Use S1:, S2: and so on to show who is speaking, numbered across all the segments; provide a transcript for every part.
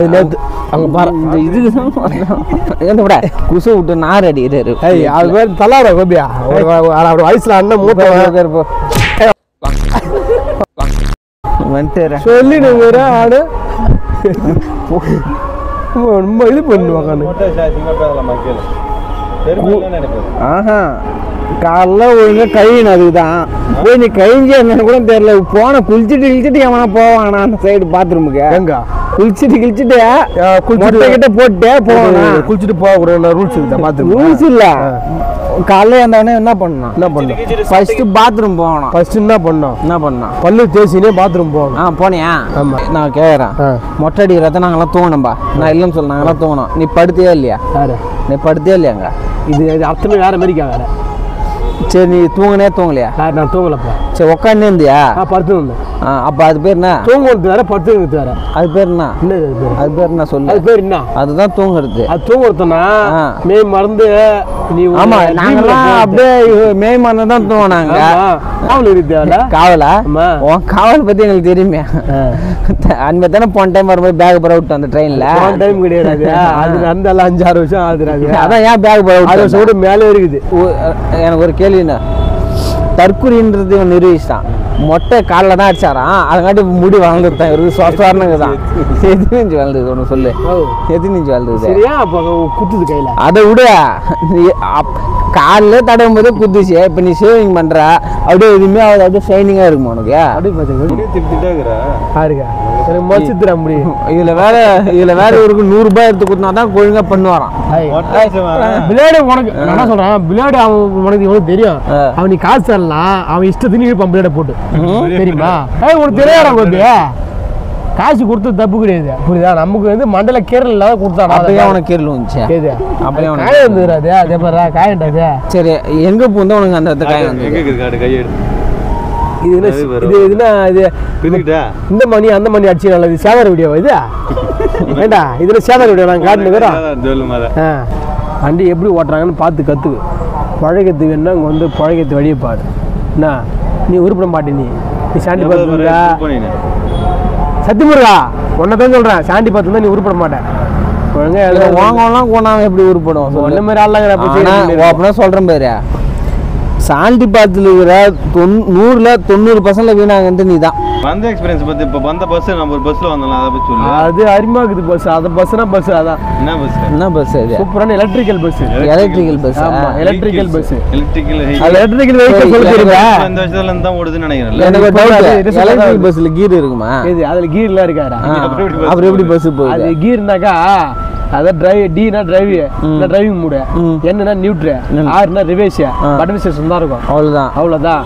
S1: அங்க பாரு இந்த இதுக்கு என்ன விட குசு விட்டு நார் அடிக்கிறாரு.
S2: அது பேர் தள்ளாட கோபியா அவரோட வயசுல அண்ணன் மூத்த
S1: வந்துட்டு
S2: சொல்லி நீங்க ஆடு ரொம்ப இது பண்ணுவாங்க.
S1: ஆஹா காலைல ஒழுங்கா கழியணும். அதுக்குதான் போய் நீ கழிஞ்சு என்னன்னு கூட தெரியல. போன குளிச்சுட்டு எவனா போவானா அந்த சைடு பாத்ரூமுக்கு?
S2: எங்க
S1: குளிச்சுட்டு கிட்ட போட்டே போவானா?
S2: குளிச்சுட்டு போக கூட ரூல்ஸ் இருக்கு. பாத்ரூம்
S1: ரூல்ஸ் இல்ல. காலைல வந்தவனே என்ன பண்ணணும்? ஃபர்ஸ்ட் பாத்ரூம் போகணும்.
S2: ஃபர்ஸ்ட் என்ன பண்ணணும்? பல்லு தேய்ச்சினே பாத்ரூம் போகணும்.
S1: போனியா? நான் கேக்குறேன். மொட்டை அடிக்கிறத நாங்கெல்லாம் தூங்கணும்பா. நான் இல்லைன்னு சொல்ல, நாங்கெல்லாம் தூங்கணும். நீ படுத்தியா இல்லையா? நீ படுத்தியா இல்லையாங்க?
S2: இது அர்த்தமே வேற மாதிரி வேற.
S1: சரி நீ தூங்கலையா?
S2: நான் தூங்கலப்பா.
S1: சரி உட்காந்து இருந்தியா?
S2: படுத்து இருந்தேன்.
S1: அப்ப அது பேர் என்ன?
S2: தூங்குறது வேற படுத்துறது வேற.
S1: அது பேர் என்ன? அது பேர் என்ன சொல்லு?
S2: அது பேர் என்ன?
S1: அதுதான் தூங்குறது.
S2: அது தூங்குறதுனா மேய் மறந்து நீ. ஆமா
S1: நாங்கெல்லாம் அப்படியே மேய் மறந்து தான் தூங்கினாங்க.
S2: காவல் இருக்கு.
S1: காவலா? உன் காவல் பத்தி எங்களுக்கு தெரியுமே. அன்பு தானே போன டைம் வரும்போது பேக் பர விட்டு அந்த ட்ரெயின்ல.
S2: போன டைம் கிடையாது. அது அந்த 5-6 வருஷம் ஆகுது.
S1: அதான் ஏன் பேக் பர விட்டு?
S2: 6 வருஷம் மேலே இருக்குது.
S1: எனக்கு ஒரு கேள்விண்ணா, தற்கொலைன்றது இவன் நிரூபிச்சிட்டான். மொட்டை காலில் தான் அடிச்சாரான். அதுக்காட்டி முடி வளர்ந்துருத்தான். இவருக்கு சுவாசம் தான். எத்தனை இன்ச்சு வளர்ந்துது ஒன்று சொல்லு. எத்தனை இன்ச்சு வளர்ந்துது?
S2: சரியா குத்துது கையில.
S1: அதை விட காலில் தடவும் போதே குத்துச்சு. இப்போ நீ ஷேவிங் பண்ற அப்படியே எதுவுமே ஆகுது. அப்படியே ஷைனிங்கா இருக்குமா உனக்கு? அப்படியே இதுல வேற இவருக்கு 100 ரூபாய் எடுத்து கொடுத்தா தான் ஒழுங்கா பண்ணுவாராம்.
S2: பிளேடு உனக்கு என்ன சொல்றேன், பிளேடு அவன் உனக்கு இவனுக்கு தெரியும். அவன் நீ காசு தரலாம், அவன் இஷ்டத்துக்கு இருப்பான் பிளேட போட்டு. தெரியுமா? உனக்கு தெரியாதா? வந்து காசு கொடுத்து தப்பு கிடையாது. புரியுதா? நமக்கு வந்து மண்டல கீரல் இல்லாத கொடுத்தாங்க.
S1: அப்பயே அவனுக்கு கீரல் வந்துச்சு.
S2: அப்பயே காயம் வந்துடாது. அதே மாதிரி காயண்டாது.
S1: சரி எங்க பூந்தா உனக்கு அந்த காயம் வந்து?
S2: இந்த மணி அந்த மணி அடிச்சு நல்லது. சேதார வீடியோ இது வேண்டா. இதுல சேதார வீடியோ நாங்க காட்டுனுக்கிறோம். வண்டி எப்படி ஓட்டுறாங்கன்னு பார்த்து கத்துக்கு. பழகத்துக்கு வேணா இங்க வந்து பழகத்து வழியை பாரு. என்ன நீ உருப்பிட மாட்டே. நீ சாண்டி பார்த்து சத்தியமுருகா ஒன்னதான் சொல்றேன். சாண்டி பார்த்து நீ உருப்பிட மாட்டேன்.
S1: வாங்கலாம் போனாங்க எப்படி உருப்படும்?
S2: ஒன்ன மாதிரி ஆள்லாங்க
S1: சொல்றேன் பாரு. சாண்டி பாத்துல இருக்கிற 100ல 90% வீணாங்கன்ட்டு நீ தான்.
S3: வந்த எக்ஸ்பீரியன்ஸ் பத்தி. இப்ப வந்த பஸ் நம்ம ஒரு பஸ்ல வந்தோம். அதை பத்தி சொல்லு.
S2: அது அருமையாக்குது பஸ். அந்த பஸ்னா பஸ். அதான்
S3: என்ன பஸ்
S1: அது?
S2: சூப்பரான எலக்ட்ரிக்கல் பஸ்.
S1: Electrical bus.
S2: ஆமா எலக்ட்ரிக்கல் பஸ்.
S3: எலக்ட்ரிக்கல்
S2: வெஹிக்கிள் சொல்ல தெரியுமா?
S3: இந்த வருஷத்துல இருந்து தான் ஓடுதுன்னு நினைக்கிறேன்.
S1: எனக்கு டவுட், எலக்ட்ரிக்கல் பஸ்ல கீர் இருக்குமா?
S2: இது அதுல கீர்லாம் இருக்காரா?
S1: அப்புறம் எப்படி பஸ் போகுது?
S2: அது கீர்னாக்கா அதான் டிரைவ். டினா டிரைவிங் மூடு, என்னன்னா நியூட்ரு, ஆர்னா ரிவேர்ஸ், பட்டன் ஸ்டேஷன் தான் இருக்கும். அவ்வளவுதான்.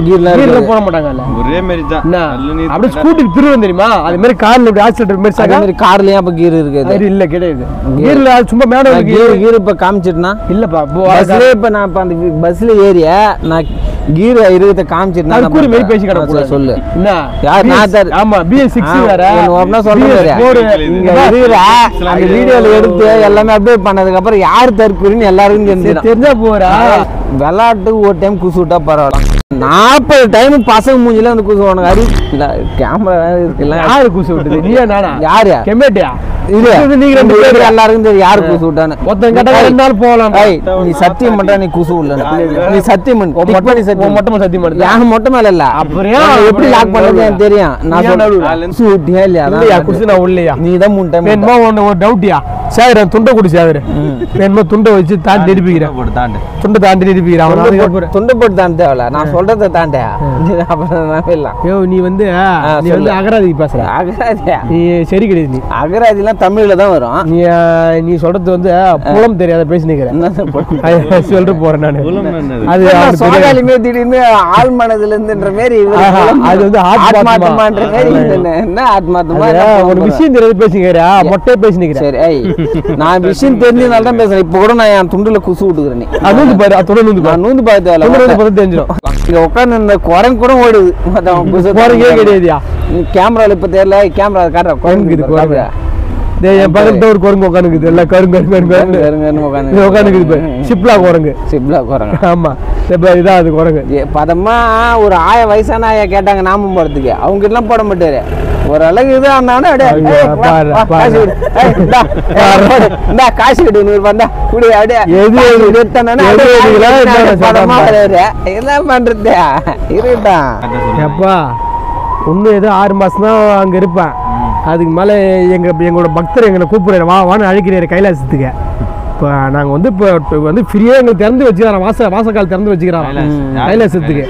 S2: கீர்ல போட மாட்டாங்க.
S3: ஒரே மாதிரி தான்.
S2: அப்படியே ஸ்கூட்டிக்கு திருவம் தெரியுமா? அது மாதிரி கார்ல இப்படி ஆக்சிலேட்டர் மாதிரி சாக.
S1: மாதிரி கார்லயே அப்ப கீர் இருக்குது?
S2: இல்ல கிடையாது. கீர்ல சும்மா மேல
S1: கீர் இப்ப காமிச்சிட்டனா
S2: இல்லப்பா.
S1: பஸ்ல இப்ப நான் இப்ப அந்த பஸ்ல ஏறிய நான் கீர் இருக்கத காமிச்சிட்டனா
S2: தற்கூரி மாதிரி பேசி கடை
S1: சொல்லு.
S2: என்ன
S1: யார் நான்?
S2: ஆமா BS6 வேற.
S1: ஒண்ணா சொல்றேன். இங்க இருக்கிற அந்த வீடியோல எடுத்து எல்லாமே அப்டேட் பண்ணதுக்கு அப்புறம் யார் தற்கூரின்னு எல்லாருக்கும்
S2: தெரிஞ்சா போறா.
S1: விளையாட்டுக்கு ஒரு டைம் குசு விட்டா பரவாயில்ல. 40 டைம் பசங்க மூஞ்சில வந்து குசு. உனக்கு அறி கேமரா இருக்குல்ல.
S2: யாரு குசு விட்டது? நீயா நானா?
S1: யாரு?
S2: கெமேட்டியா?
S1: இல்ல நீங்க ரெண்டு பேர் எல்லாருக்கும் தெரியும் யாரு குசு விட்டான்னு.
S2: ஒருத்தன் கேட்டா 2 நாள் போலாம்.
S1: நீ சத்தியம் பண்ற நீ குசு இல்ல. நீ சத்தியம் பண்ணு.
S2: மொட்டமா சத்தியம் பண்ணு.
S1: யாரும் மொட்டை மேல இல்ல. அப்புறம் எப்படி லாக் பண்ணது எனக்கு தெரியும். நான் குசு விட்டியா இல்லையா?
S2: குசு நான் உள்ளயா?
S1: நீ தான் 3 டைம்.
S2: என்னமோ ஒரு டவுட்டியா? சேர் துண்டை குடி சேர். என்னமோ துண்டை வச்சு தாண்டி நிரூபிக்கிறேன். துண்டை தாண்டி நிரூபிக்கிறேன்.
S1: துண்டை போட்டு தாண்டி தேவையில்ல. நான் சொல்றதை தாண்ட நீ
S2: வந்து அகராதிக்கு பேசுற.
S1: அகராதியா?
S2: நீ சரி கிடையாது. நீ
S1: அகராதிலாம் தமிழ்ல தான் வரும்.
S2: நீ சொல்றது வந்து புலம் தெரியாத பேசினிக்கிறேன். சொல்லிட்டு போறேன் நானு. அது
S1: சோகாலிமே திடீர்னு ஆள் மனதுல இருந்துன்ற மாதிரி
S2: அது வந்து
S1: ஆத்மாத்மான்ற மாதிரி என்ன ஆத்மாத்மா
S2: ஒரு விஷயம் தெரியாது பேசிக்கிறா. மொட்டை பேசினிக்கிறேன்.
S1: சரி நான் விஷயம் தெரிஞ்சதுனால தான் பேசுறேன். இப்ப கூட நான் என் துண்டுல குசு விட்டுக்கிறேன். நீ
S2: அது பாரு. நூந்து பார்த்து தெரிஞ்சிடும்.
S1: இங்க உட்காந்து இந்த குரங்கு கூட ஓடுது.
S2: குரங்கே கிடையாதுயா.
S1: நீ கேமரால இப்ப தெரியல. கேமரா காட்டுற குரங்கு இது. குரங்கு
S2: என் பக்கத்துல ஒரு குரங்கு உட்காந்துக்குது. எல்லாம் கருங்கு உட்காந்துக்குது. சிப்லா குரங்கு. ஆமா இதான் அது குரங்கு.
S1: பதமா ஒரு வயசான ஆயா கேட்டாங்க நாமம் போறதுக்கு. அவங்க எல்லாம் போட மாட்டாரு. ஒரு அழகு இது ஆனானே அப்படியே காசு விடு 100 ரூபாய் தான் குடி அப்படியே என்ன பண்றது இருட்டான்
S2: எப்பா இன்னும் ஏதோ 6 மாசம் தான் அங்க இருப்பேன். அதுக்கு மேலே எங்களோட பக்தர் எங்களை கூப்பிடுறாரு, வான்னு அழைக்கிறாரு கைலாசத்துக்கு. இப்போ நாங்கள் வந்து இப்போ வந்து ஃப்ரீயாக எங்களுக்கு திறந்து வச்சுக்கிறோம், வாசக்கால் திறந்து வச்சுக்கிறோம் கைலாசத்துக்கு.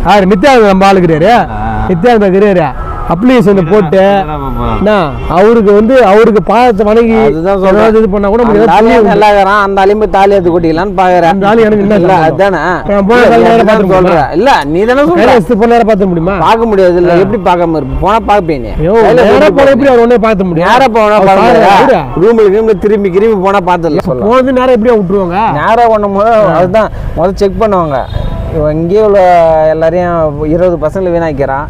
S2: யார் மித்யானந்த நம்ம ஆளுக்கிறாரு, மித்யானந்த இருக்கிறாரு. அப்ளிகேஷன் போட்டு அவருக்கு வந்து அவருக்கு பாதத்தை வணங்கி இது பண்ணா கூட
S1: நல்லா இருக்கிறான். அந்த அலிம்பு தாலி எடுத்து கூட்டிக்கலான்னு பாக்குறேன். அந்த ஆளு எனக்கு இல்ல அதுதானே சொல்றேன். இல்ல நீ தானே நேரம் பார்த்த முடியுமா? பார்க்க முடியாது. இல்ல எப்படி பார்க்காம இருப்ப? போனா பாப்பேன். எப்படி அவர் ஒன்னே பார்த்த முடியும்? நேரம் போனா பாருங்க, ரூம்ல திரும்பி போனா பார்த்தல போனது நேரம் எப்படியா விட்டுருவாங்க? நேரம் பண்ணும் போது அதுதான் முதல்ல செக் பண்ணுவாங்க. இங்கே உள்ள எல்லாரையும் 20 பசங்களை வீணாக்கிறான்.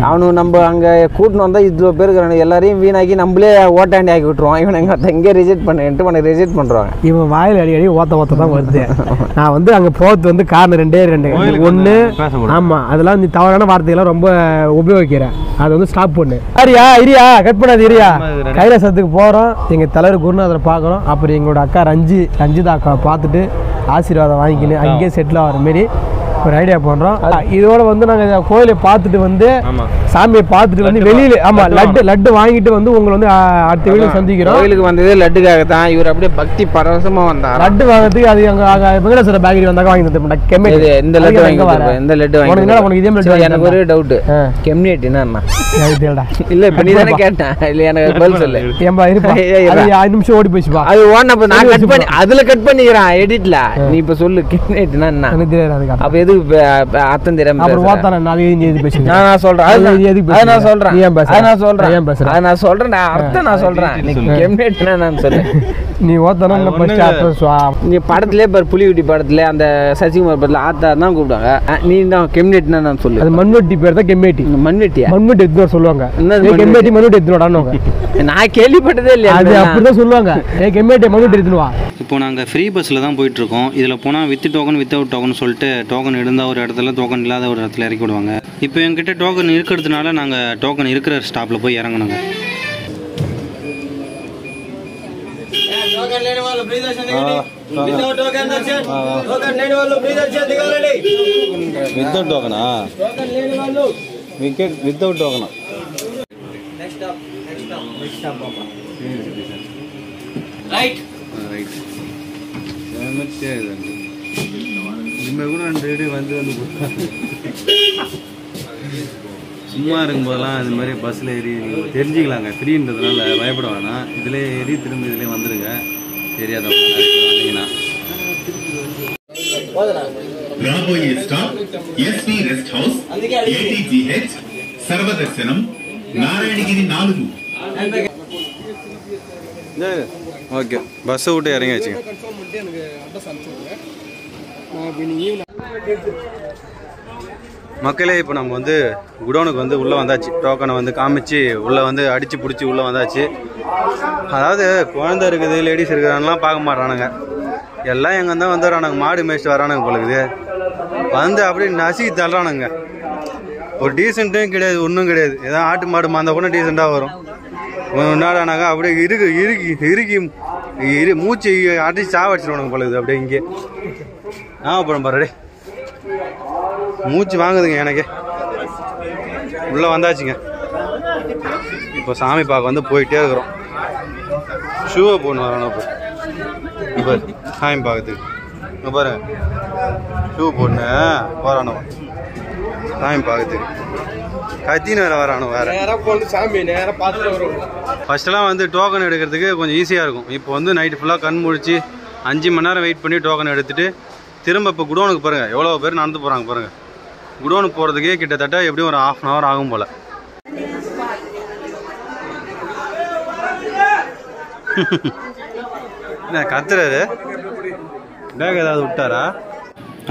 S1: அவனு நம்ம அங்கே கூட்டின்னு வந்தால் இவ்வளோ பேருக்கு எல்லாரையும் வீணாக்கி நம்மளே ஓட்டாண்டி ஆக்கி விட்டுருவான். இவனை இங்கே ரிஜெக்ட் பண்ணிட்டு உனக்கு ரிஜெக்ட் பண்ணுறாங்க.
S2: இவன் வாயில் அடி ஓத்த தான் வருது. நான் வந்து அங்கே போகிறது வந்து காரணம் 2 ஒன்று. ஆமாம், அதெல்லாம் நீ தவறான வார்த்தைகள்லாம் ரொம்ப உபயோகிக்கிறேன். அதை வந்து ஸ்டாப் பண்ணு. இரியா கட் பண்ணாது இரியா. கைலாசத்துக்கு போகிறோம், எங்கள் தலைவர் குருநாதரை பார்க்குறோம். அப்புறம் எங்களோட அக்கா ரஞ்சிதா அக்கா பார்த்துட்டு ஆசீர்வாதம் வாங்கிக்கின்னு அங்கேயே செட்டில் ஆகிற மாரி ஒரு ஐடியா பண்றோம். இதோட வந்து நாங்க கோயிலை பார்த்துட்டு வந்து சாமியை பார்த்துட்டு வந்து வெளியில லட்டு வாங்கிட்டு வந்து உங்களை வந்து அடுத்த வீடியோ சந்திக்கிறோம்.
S1: கோயிலுக்கு வந்ததே லட்டுக்காக தான். இவர் அப்படியே பக்தி பரவசமா வந்தார்.
S2: லட்டு வாங்கிறதுக்கு அது அங்க வெங்கடேஸ்வர பேக்கரி வந்தாக்க வாங்கி தந்துட்டேன். கெம்னேட் இந்த லட்டு வாங்கி இந்த லட்டு வாங்கி உனக்கு இதே மாதிரி எனக்கு ஒரு டவுட். கெம்னேட் என்னன்னா இல்ல இப்ப நீ தானே கேட்டேன். இல்ல எனக்கு பதில் சொல்லு. ஏம்பா இருப்பா, அது 5 நிமிஷம் ஓடி போச்சுப்பா. அது ஓடனப்ப நான் கட் பண்ணி அதுல கட் பண்ணிக்கிறேன் எடிட்ல. நீ இப்ப சொல்லு கெம்னேட் என்ன? எனக்கு தெரியாது. அப்ப எது அர்த்தம் தெரியாம அப்புறம் வாத்தானே நான் எது பேசுறேன். நான் சொல்றேன் நான் சொல்றேன் நான் சொல்றேன் நான் சொல்றேன் அர்த்தம் நான் சொல்றேன். நான் சொல்றேன் நீ ஓத்தான
S1: நீ படத்திலே புலிகுட்டி படத்துல அந்த சசிகுமார் படத்துல ஆத்தா தான் கூப்பிடுவாங்க. நீ தான் கெம்னேட்னா நான் சொல்லு.
S2: அது மண்வெட்டி பேர் தான் கெம்மேட்டி. மண்வெட்டியா? மண்வெட்டி எடுத்து சொல்லுவாங்க. கெம்மேட்டி மண்வெட்டி எடுத்துடான்னு
S1: நான் கேள்விப்பட்டதே இல்லையா?
S2: அது அப்படிதான் சொல்லுவாங்க. கெம்மேட்டி மண்வெட்டி எடுத்துவா.
S4: இப்போ நாங்கள் ஃப்ரீ பஸ்ஸில் தான் போயிட்டுருக்கோம். இதில் போனால் வித் டோக்கன் வித்தவுட் டோக்கன் சொல்லிட்டு டோக்கன் இருந்தால் ஒரு இடத்துல டோக்கன் இல்லாத ஒரு இடத்துல இறக்கி விடுவாங்க. இப்போ எங்கிட்ட டோக்கன் இருக்கிறதுனால நாங்கள் டோக்கன் இருக்கிற ஸ்டாப்பில் போய் இறங்கணுங்க.
S3: வித்தவுட் டோக்கனா? வித்தவுட் டோக்கனா? ரைட் ரைட் சும்மா இருக்கும்போதெல்லாம் இந்த மாதிரி பஸ்ஸில் ஏறி நீங்கள் தெரிஞ்சுக்கலாங்க. ஃப்ரீன்றதுனால பயப்பட வேணாம். இதில் ஏறி திரும்ப இதிலே வந்துடுங்க. தெரியாதவங்க வந்தீங்கன்னா
S5: రాబోయే stop SP rest house ATGH సర్వదర్శనం నారాయణగిరి 4.
S3: ஓகே பஸ்ஸை விட்டு இறங்கியாச்சு. மக்களே இப்போ நம்ம வந்து குடோனுக்கு வந்து உள்ளே வந்தாச்சு. டோக்கனை வந்து காமிச்சு உள்ளே வந்து அடித்து பிடிச்சி உள்ளே வந்தாச்சு. அதாவது குழந்தை இருக்குது லேடிஸ் இருக்கிறாங்கலாம் பார்க்க மாட்டானுங்க. எல்லாம் எங்கே தான் வந்துடுறானுங்க. மாடு மேய்ச்சிட்டு வரானுங்க பொழுது வந்து அப்படி நசுக்கி தள்ளுறானுங்க. ஒரு டீசென்ட்டும் கிடையாது, ஒன்றும் கிடையாது. ஏதாவது ஆட்டு மாடு மாந்தா கூட டீசெண்டாக வரும். முன்னாடானாக்கா அப்படியே இறுக்கி மூச்சு அடிச்சு சாவடிச்சிருவானுங்க பொழுது அப்படியே இங்கே. அப்புறம் பாரு மூச்சு வாங்குதுங்க எனக்கு. உள்ளே வந்தாச்சுங்க. இப்போ சாமி பார்க்க வந்து போயிட்டே இருக்கிறோம். ஷூவை போடணும் வரணும். இப்போ சாமி பார்க்கறதுக்கு இங்கே பாருங்க ஷூ போடணு வரானோ சாமி பார்க்கறதுக்கு. கத்தின்னு வேறு வரானோ வேறு சாமி நேராக பார்த்துட்டு வரும். ஃபஸ்ட்டெல்லாம் வந்து டோக்கன் எடுக்கிறதுக்கு கொஞ்சம் ஈஸியாக இருக்கும். இப்போ வந்து நைட்டு ஃபுல்லாக கண் முழிச்சு 5 மணி நேரம் வெயிட் பண்ணி டோக்கன் எடுத்துகிட்டு திரும்ப இப்போ குடோனுக்கு பாருங்கள் எவ்வளோ பேர் நடந்து போகிறாங்க பாருங்கள். குடோனுக்கு போகிறதுக்கே கிட்டத்தட்ட எப்படியும் ஒரு 1/2 hour ஆகும் போல். என்ன கத்துறாரு? பேக் ஏதாவது விட்டாரா?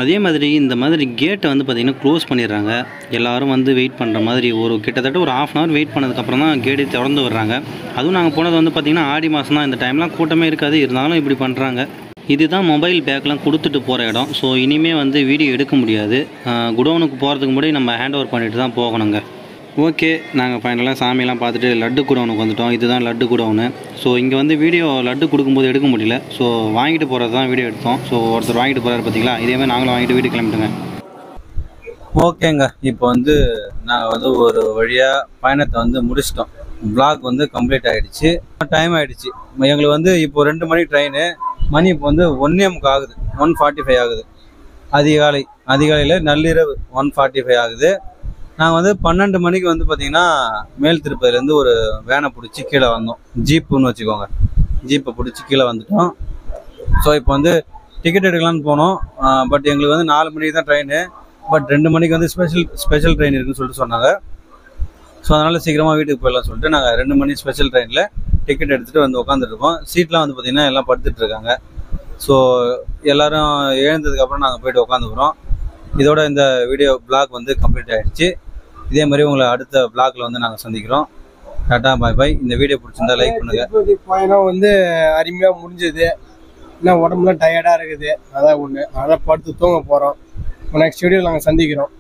S4: அதே மாதிரி இந்த மாதிரி கேட்டை வந்து பார்த்திங்கன்னா க்ளோஸ் பண்ணிடுறாங்க. எல்லோரும் வந்து வெயிட் பண்ணுற மாதிரி ஒரு கிட்டத்தட்ட ஒரு 1/2 hour வெயிட் பண்ணதுக்கப்புறம் தான் கேட்டை திறந்து விடுறாங்க. அதுவும் நாங்கள் போனது வந்து பார்த்திங்கன்னா ஆடி மாதம் தான். இந்த டைம்லாம் கூட்டமே இருக்காது. இருந்தாலும் இப்படி பண்ணுறாங்க. இதுதான் மொபைல் பேக்லாம் கொடுத்துட்டு போகிற இடம். ஸோ இனிமேல் வந்து வீடியோ எடுக்க முடியாது. குடோனுக்கு போகிறதுக்கு முன்னாடி நம்ம ஹேண்ட் ஓவர் பண்ணிட்டு தான் போகணுங்க. ஓகே, நாங்கள் ஃபைனலாக சாமியெல்லாம் பார்த்துட்டு லட்டு குடோனுக்கு வந்துவிட்டோம். இதுதான் லட்டு குடோனு. ஸோ இங்கே வந்து வீடியோ லட்டு கொடுக்கும்போது எடுக்க முடியல. ஸோ வாங்கிட்டு போகிறது தான் வீடியோ எடுத்தோம். ஸோ ஒருத்தர் வாங்கிட்டு போகிறாரு பார்த்தீங்களா, இதேமாதிரி நாங்களும் வாங்கிட்டு வீட்டுக்கு கிளம்பிட்டுங்க.
S3: ஓகேங்க, இப்போ வந்து நாங்கள் வந்து ஒரு வழியாக பயணத்தை வந்து முடிச்சிட்டோம். வ்ளாக் வந்து கம்ப்ளீட் ஆகிடுச்சு. டைம் ஆகிடுச்சு. எங்களுக்கு வந்து இப்போ 2 மணி ட்ரெயின். மணி இப்போ வந்து 1 ஆகுது, 1:45 ஆகுது. அதிகாலையில் நள்ளிரவு 1:45 ஆகுது. நாங்கள் வந்து 12 மணிக்கு வந்து பார்த்திங்கன்னா மேல் திருப்பதிலேருந்து ஒரு வேனை பிடிச்சி கீழே வந்தோம். ஜீப்புன்னு வச்சுக்கோங்க, ஜீப்பை பிடிச்சி கீழே வந்துட்டோம். ஸோ இப்போ வந்து டிக்கெட் எடுக்கலான்னு போனோம். பட் எங்களுக்கு வந்து 4 மணிக்கு தான் ட்ரெயின். பட் 2 மணிக்கு வந்து ஸ்பெஷல் ட்ரெயின் இருக்குன்னு சொல்லிட்டு சொன்னாங்க. ஸோ அதனால் சீக்கிரமாக வீட்டுக்கு போயிடலாம் சொல்லிட்டு நாங்கள் 2 மணி ஸ்பெஷல் ட்ரெயினில் டிக்கெட் எடுத்துகிட்டு வந்து உட்காந்துருக்கோம். சீட்லாம் வந்து பார்த்திங்கன்னா எல்லாம் படுத்துட்ருக்காங்க. ஸோ எல்லோரும் எழுந்ததுக்கப்புறம் நாங்கள் போய்ட்டு உட்காந்துக்கிறோம். இதோட இந்த வீடியோ வ்ளாக் வந்து கம்ப்ளீட் ஆகிடுச்சு. இதே மாதிரி உங்களை அடுத்த வ்ளாகில் வந்து நாங்கள் சந்திக்கிறோம். டாட்டா பாய் பாய். இந்த வீடியோ பிடிச்சிருந்தா லைக் பண்ணுங்கள்.
S2: பயணம் வந்து அருமையாக முடிஞ்சது. இன்னும் உடம்புலாம் டயர்டாக இருக்குது, அதான் ஒன்று. அதான் படுத்து தூங்க போகிறோம். நெக்ஸ்ட் வீடியோ நாங்கள் சந்திக்கிறோம்.